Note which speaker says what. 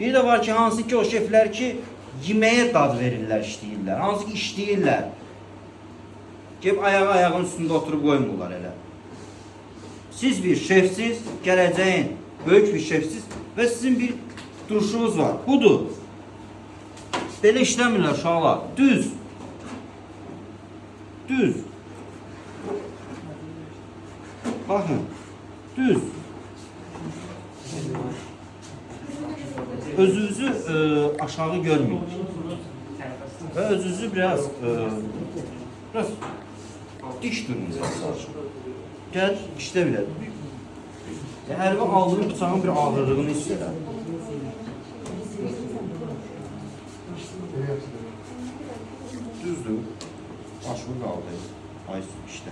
Speaker 1: Bir də var ki, hansı ki o şeflər ki, yeməyə dad verirlər, işləyirlər. Hansı ki, işləyirlər. Gelib ayağın üstündə oturub qoymurlar elə. Siz bir şefsiz, gələcəyin böyük bir şefsiz və sizin bir duruşunuz var. Budur. Belə işləmirlər uşaqlar. Düz. Düz. Baxın. Düz. Özünüzü aşağı görmeyin. Ve özünüzü biraz dik durun. Gel işte bile. Her bir aldığın bıçağın bir ağırlığını hisseder. Düzdür. Başımı kaldı. Ay işte.